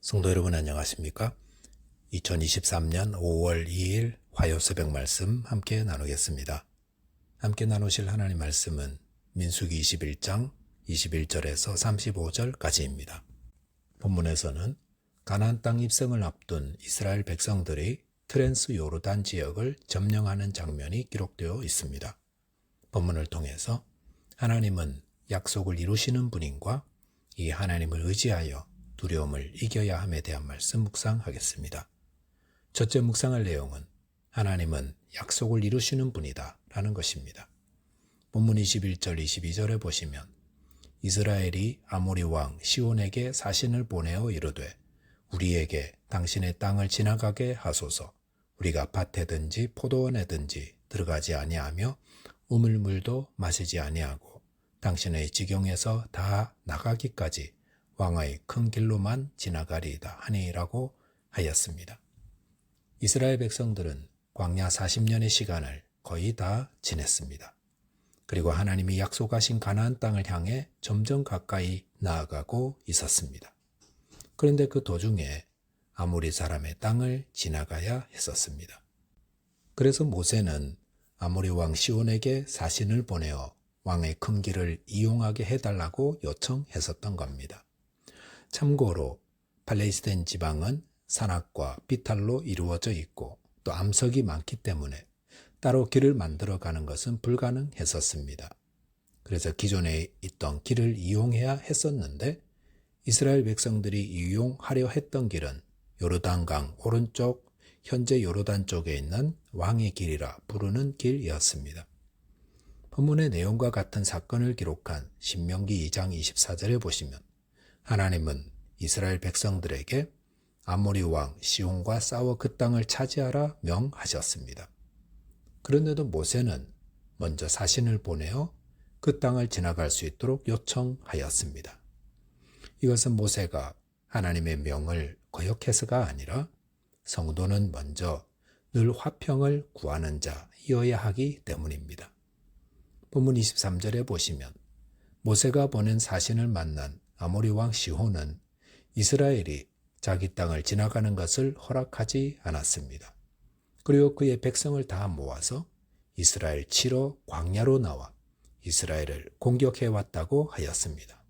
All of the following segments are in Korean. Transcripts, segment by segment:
성도 여러분 안녕하십니까? 2023년 5월 2일 화요 새벽 말씀 함께 나누겠습니다. 함께 나누실 하나님 말씀은 민수기 21장 21절에서 35절까지입니다. 본문에서는 가나안 땅 입성을 앞둔 이스라엘 백성들이 트랜스 요르단 지역을 점령하는 장면이 기록되어 있습니다. 본문을 통해서 하나님은 약속을 이루시는 분인과 이 하나님을 의지하여 두려움을 이겨야 함에 대한 말씀 묵상하겠습니다. 첫째 묵상할 내용은 하나님은 약속을 이루시는 분이다 라는 것입니다. 본문 21절 22절에 보시면 이스라엘이 아모리 왕 시온에게 사신을 보내어 이르되 우리에게 당신의 땅을 지나가게 하소서. 우리가 밭에든지 포도원에든지 들어가지 아니하며 우물물도 마시지 아니하고 당신의 지경에서 다 나가기까지 왕의 큰 길로만 지나가리이다 하니라고 하였습니다. 이스라엘 백성들은 광야 40년의 시간을 거의 다 지냈습니다. 그리고 하나님이 약속하신 가나안 땅을 향해 점점 가까이 나아가고 있었습니다. 그런데 그 도중에 아모리 사람의 땅을 지나가야 했었습니다. 그래서 모세는 아모리 왕 시온에게 사신을 보내어 왕의 큰 길을 이용하게 해달라고 요청했었던 겁니다. 참고로 팔레스타인 지방은 산악과 비탈로 이루어져 있고 또 암석이 많기 때문에 따로 길을 만들어 가는 것은 불가능했었습니다. 그래서 기존에 있던 길을 이용해야 했었는데 이스라엘 백성들이 이용하려 했던 길은 요르단강 오른쪽 현재 요르단 쪽에 있는 왕의 길이라 부르는 길이었습니다. 본문의 내용과 같은 사건을 기록한 신명기 2장 24절에 보시면 하나님은 이스라엘 백성들에게 아모리 왕 시온과 싸워 그 땅을 차지하라 명하셨습니다. 그런데도 모세는 먼저 사신을 보내어 그 땅을 지나갈 수 있도록 요청하였습니다. 이것은 모세가 하나님의 명을 거역해서가 아니라 성도는 먼저 늘 화평을 구하는 자이어야 하기 때문입니다. 본문 23절에 보시면 모세가 보낸 사신을 만난 아모리 왕 시혼은 이스라엘이 자기 땅을 지나가는 것을 허락하지 않았습니다. 그리고 그의 백성을 다 모아서 이스라엘 치러 광야로 나와 이스라엘을 공격해왔다고 하였습니다.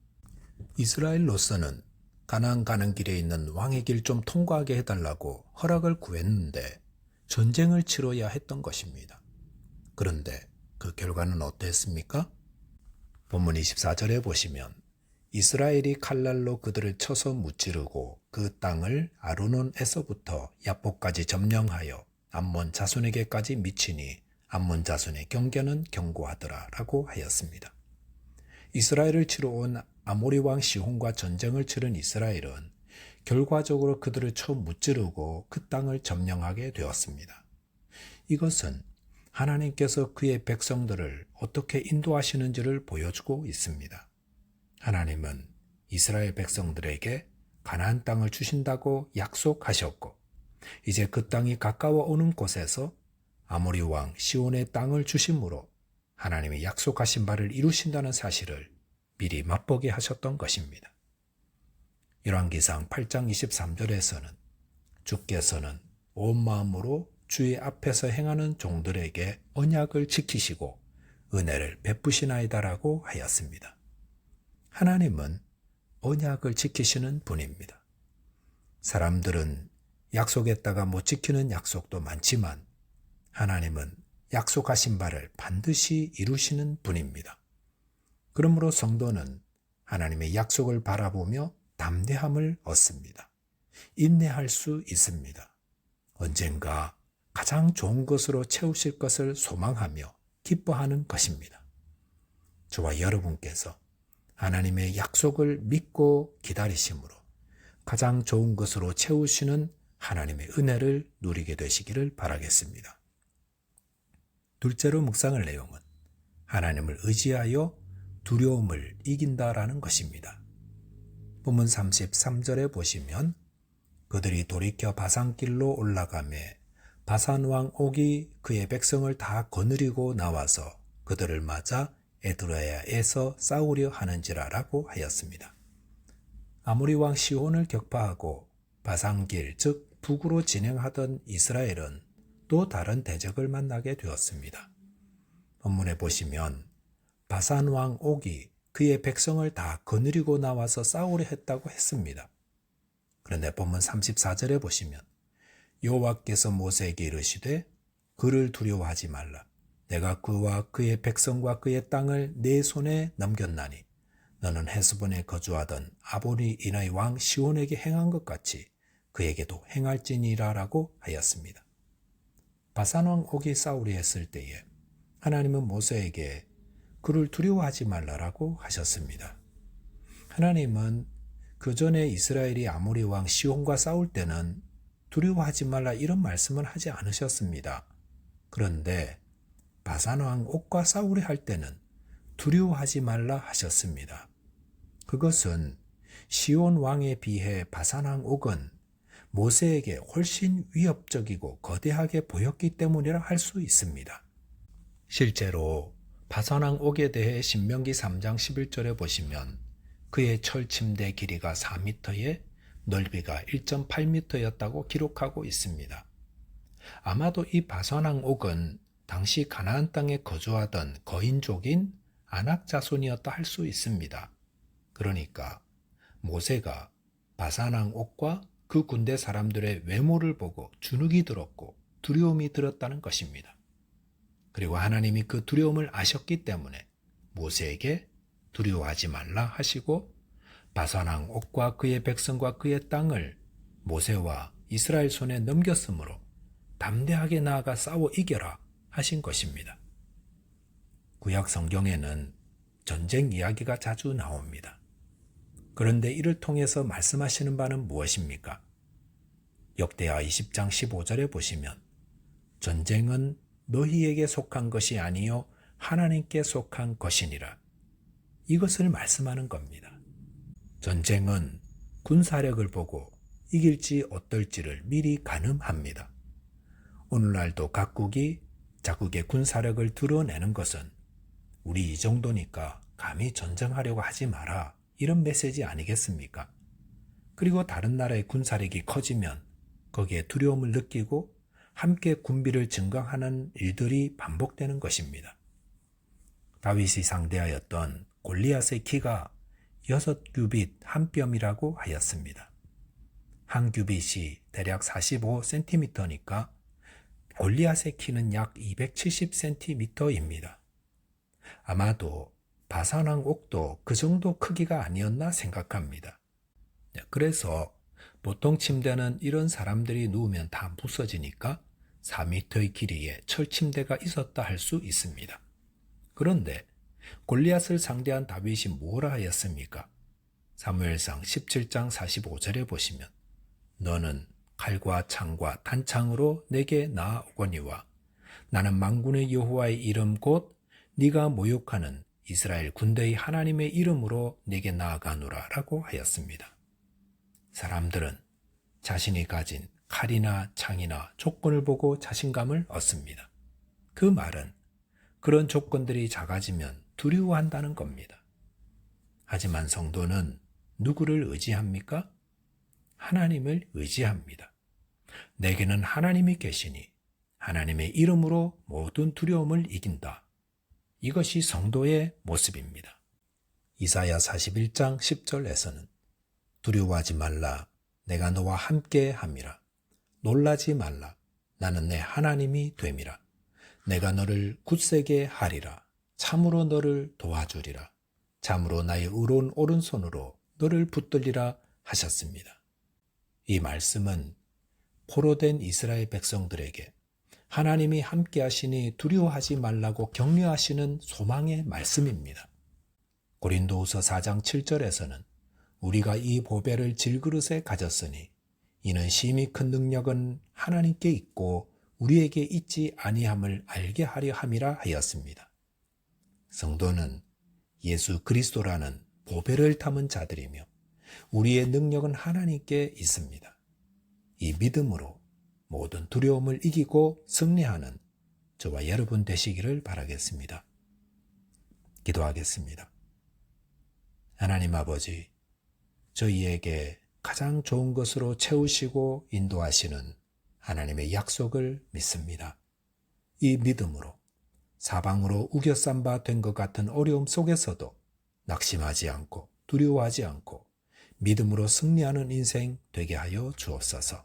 이스라엘로서는 가나안 가는 길에 있는 왕의 길 좀 통과하게 해달라고 허락을 구했는데 전쟁을 치러야 했던 것입니다. 그런데 그 결과는 어땠습니까? 본문 24절에 보시면 이스라엘이 칼날로 그들을 쳐서 무찌르고 그 땅을 아르논에서부터 야복까지 점령하여 암몬 자손에게까지 미치니 암몬 자손의 경계는 견고하더라 라고 하였습니다. 이스라엘을 치러 온 아모리 왕 시혼과 전쟁을 치른 이스라엘은 결과적으로 그들을 쳐 무찌르고 그 땅을 점령하게 되었습니다. 이것은 하나님께서 그의 백성들을 어떻게 인도하시는지를 보여주고 있습니다. 하나님은 이스라엘 백성들에게 가나안 땅을 주신다고 약속하셨고 이제 그 땅이 가까워 오는 곳에서 아모리 왕 시온의 땅을 주심으로 하나님이 약속하신 바를 이루신다는 사실을 미리 맛보게 하셨던 것입니다. 열왕기상 8장 23절에서는 주께서는 온 마음으로 주의 앞에서 행하는 종들에게 언약을 지키시고 은혜를 베푸시나이다라고 하였습니다. 하나님은 언약을 지키시는 분입니다. 사람들은 약속했다가 못 지키는 약속도 많지만 하나님은 약속하신 바를 반드시 이루시는 분입니다. 그러므로 성도는 하나님의 약속을 바라보며 담대함을 얻습니다. 인내할 수 있습니다. 언젠가 가장 좋은 것으로 채우실 것을 소망하며 기뻐하는 것입니다. 저와 여러분께서 하나님의 약속을 믿고 기다리심으로 가장 좋은 것으로 채우시는 하나님의 은혜를 누리게 되시기를 바라겠습니다. 둘째로 묵상할 내용은 하나님을 의지하여 두려움을 이긴다라는 것입니다. 본문 33절에 보시면 그들이 돌이켜 바산길로 올라가매 바산왕 옥이 그의 백성을 다 거느리고 나와서 그들을 맞아 에드레야에서 싸우려 하는지라라고 하였습니다. 아모리 왕 시온을 격파하고 바산길, 즉 북으로 진행하던 이스라엘은 또 다른 대적을 만나게 되었습니다. 본문에 보시면 바산 왕 옥이 그의 백성을 다 거느리고 나와서 싸우려 했다고 했습니다. 그런데 본문 34절에 보시면 여호와께서 모세에게 이르시되 그를 두려워하지 말라. 내가 그와 그의 백성과 그의 땅을 내 손에 넘겼나니 너는 헤스본에 거주하던 아모리인의 왕 시온에게 행한 것 같이 그에게도 행할지니라 라고 하였습니다. 바산 왕 옥이 싸우려 했을 때에 하나님은 모세에게 그를 두려워하지 말라라고 하셨습니다. 하나님은 그 전에 이스라엘이 아모리 왕 시온과 싸울 때는 두려워하지 말라 이런 말씀을 하지 않으셨습니다. 그런데 바산 왕 옥과 싸우려 할 때는 두려워하지 말라 하셨습니다. 그것은 시온 왕에 비해 바산 왕 옥은 모세에게 훨씬 위협적이고 거대하게 보였기 때문이라 할 수 있습니다. 실제로 바산 왕 옥에 대해 신명기 3장 11절에 보시면 그의 철침대 길이가 4m에 넓이가 1.8m였다고 기록하고 있습니다. 아마도 이 바산 왕 옥은 당시 가나안 땅에 거주하던 거인족인 아낙 자손이었다 할 수 있습니다. 그러니까 모세가 바산 왕 옥과 그 군대 사람들의 외모를 보고 주눅이 들었고 두려움이 들었다는 것입니다. 그리고 하나님이 그 두려움을 아셨기 때문에 모세에게 두려워하지 말라 하시고 바산 왕 옥과 그의 백성과 그의 땅을 모세와 이스라엘 손에 넘겼으므로 담대하게 나아가 싸워 이겨라 하신 것입니다. 구약 성경에는 전쟁 이야기가 자주 나옵니다. 그런데 이를 통해서 말씀하시는 바는 무엇입니까? 역대하 20장 15절에 보시면 전쟁은 너희에게 속한 것이 아니요 하나님께 속한 것이니라. 이것을 말씀하는 겁니다. 전쟁은 군사력을 보고 이길지 어떨지를 미리 가늠합니다. 오늘날도 각국이 자국의 군사력을 드러내는 것은 우리 이 정도니까 감히 전쟁하려고 하지 마라 이런 메시지 아니겠습니까? 그리고 다른 나라의 군사력이 커지면 거기에 두려움을 느끼고 함께 군비를 증강하는 일들이 반복되는 것입니다. 다윗이 상대하였던 골리앗의 키가 6규빗 한 뼘이라고 하였습니다. 한 규빗이 대략 45cm니까 골리앗의 키는 약 270cm입니다. 아마도 바산 왕 옥도 그 정도 크기가 아니었나 생각합니다. 그래서 보통 침대는 이런 사람들이 누우면 다 부서지니까 4m의 길이의 철침대가 있었다 할 수 있습니다. 그런데 골리앗을 상대한 다윗이 뭐라 하였습니까? 사무엘상 17장 45절에 보시면 너는 칼과 창과 단창으로 내게 나아오거니와 나는 만군의 여호와의 이름 곧 네가 모욕하는 이스라엘 군대의 하나님의 이름으로 내게 나아가노라 라고 하였습니다. 사람들은 자신이 가진 칼이나 창이나 조건을 보고 자신감을 얻습니다. 그 말은 그런 조건들이 작아지면 두려워한다는 겁니다. 하지만 성도는 누구를 의지합니까? 하나님을 의지합니다. 내게는 하나님이 계시니 하나님의 이름으로 모든 두려움을 이긴다. 이것이 성도의 모습입니다. 이사야 41장 10절에서는 두려워하지 말라. 내가 너와 함께 함이라. 놀라지 말라. 나는 내 하나님이 됨이라. 내가 너를 굳세게 하리라. 참으로 너를 도와주리라. 참으로 나의 의로운 오른손으로 너를 붙들리라 하셨습니다. 이 말씀은 포로된 이스라엘 백성들에게 하나님이 함께 하시니 두려워하지 말라고 격려하시는 소망의 말씀입니다. 고린도후서 4장 7절에서는 우리가 이 보배를 질그릇에 가졌으니 이는 심히 큰 능력은 하나님께 있고 우리에게 있지 아니함을 알게 하려 함이라 하였습니다. 성도는 예수 그리스도라는 보배를 담은 자들이며 우리의 능력은 하나님께 있습니다. 이 믿음으로 모든 두려움을 이기고 승리하는 저와 여러분 되시기를 바라겠습니다. 기도하겠습니다. 하나님 아버지, 저희에게 가장 좋은 것으로 채우시고 인도하시는 하나님의 약속을 믿습니다. 이 믿음으로 사방으로 우겨싼 바 된 것 같은 어려움 속에서도 낙심하지 않고 두려워하지 않고 믿음으로 승리하는 인생 되게 하여 주옵소서.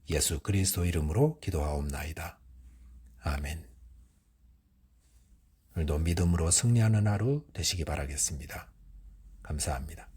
예수 그리스도 이름으로 기도하옵나이다. 아멘. 오늘도 믿음으로 승리하는 하루 되시기 바라겠습니다. 감사합니다.